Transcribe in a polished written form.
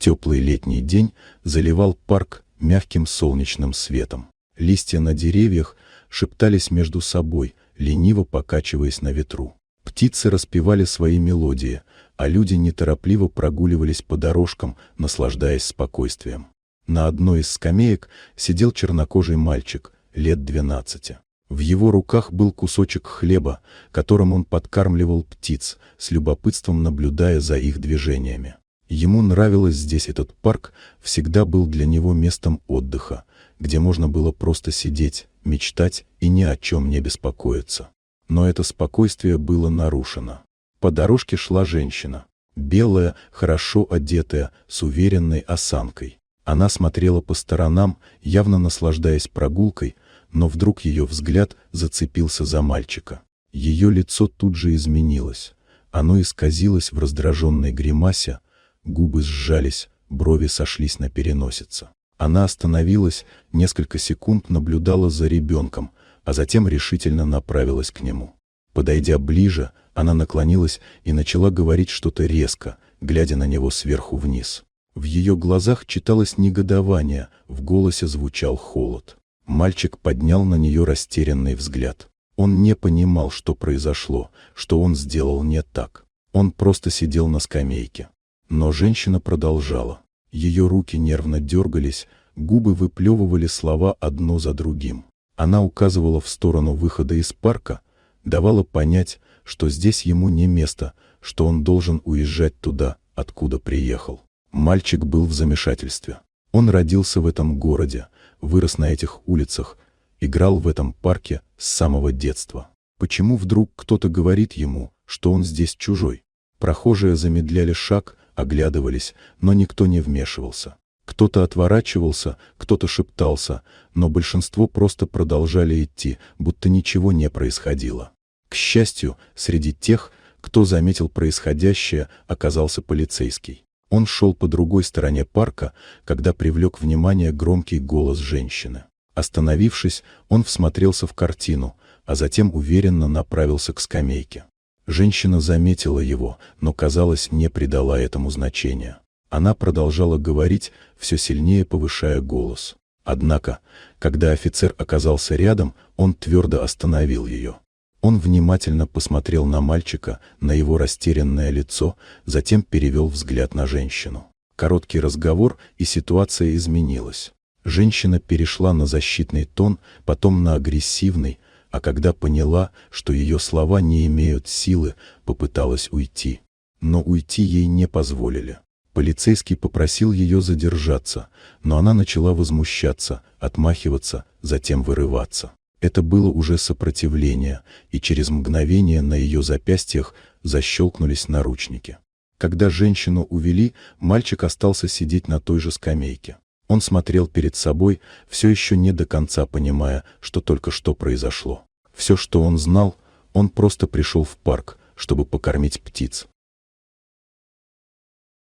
Теплый летний день заливал парк мягким солнечным светом. Листья на деревьях шептались между собой, лениво покачиваясь на ветру. Птицы распевали свои мелодии, а люди неторопливо прогуливались по дорожкам, наслаждаясь спокойствием. На одной из скамеек сидел чернокожий мальчик, лет 12. В его руках был кусочек хлеба, которым он подкармливал птиц, с любопытством наблюдая за их движениями. Ему нравилось здесь, этот парк всегда был для него местом отдыха, где можно было просто сидеть, мечтать и ни о чем не беспокоиться. Но это спокойствие было нарушено. По дорожке шла женщина, белая, хорошо одетая, с уверенной осанкой. Она смотрела по сторонам, явно наслаждаясь прогулкой, но вдруг ее взгляд зацепился за мальчика. Ее лицо тут же изменилось. Оно исказилось в раздраженной гримасе, губы сжались, брови сошлись на переносице. Она остановилась, несколько секунд наблюдала за ребенком, а затем решительно направилась к нему. Подойдя ближе, она наклонилась и начала говорить что-то резко, глядя на него сверху вниз. В ее глазах читалось негодование, в голосе звучал холод. Мальчик поднял на нее растерянный взгляд. Он не понимал, что произошло, что он сделал не так. Он просто сидел на скамейке. Но женщина продолжала. Ее руки нервно дергались, губы выплевывали слова одно за другим. Она указывала в сторону выхода из парка, давала понять, что здесь ему не место, что он должен уезжать туда, откуда приехал. Мальчик был в замешательстве. Он родился в этом городе, вырос на этих улицах, играл в этом парке с самого детства. Почему вдруг кто-то говорит ему, что он здесь чужой? Прохожие замедляли шаг, оглядывались, но никто не вмешивался. Кто-то отворачивался, кто-то шептался, но большинство просто продолжали идти, будто ничего не происходило. К счастью, среди тех, кто заметил происходящее, оказался полицейский. Он шел по другой стороне парка, когда привлек внимание громкий голос женщины. Остановившись, он всмотрелся в картину, а затем уверенно направился к скамейке. Женщина заметила его, но, казалось, не придала этому значения. Она продолжала говорить, все сильнее повышая голос. Однако, когда офицер оказался рядом, он твердо остановил ее. Он внимательно посмотрел на мальчика, на его растерянное лицо, затем перевел взгляд на женщину. Короткий разговор, и ситуация изменилась. Женщина перешла на защитный тон, потом на агрессивный, а когда поняла, что ее слова не имеют силы, попыталась уйти. Но уйти ей не позволили. Полицейский попросил ее задержаться, но она начала возмущаться, отмахиваться, затем вырываться. Это было уже сопротивление, и через мгновение на ее запястьях защелкнулись наручники. Когда женщину увели, мальчик остался сидеть на той же скамейке. Он смотрел перед собой, все еще не до конца понимая, что только что произошло. Все, что он знал, он просто пришел в парк, чтобы покормить птиц.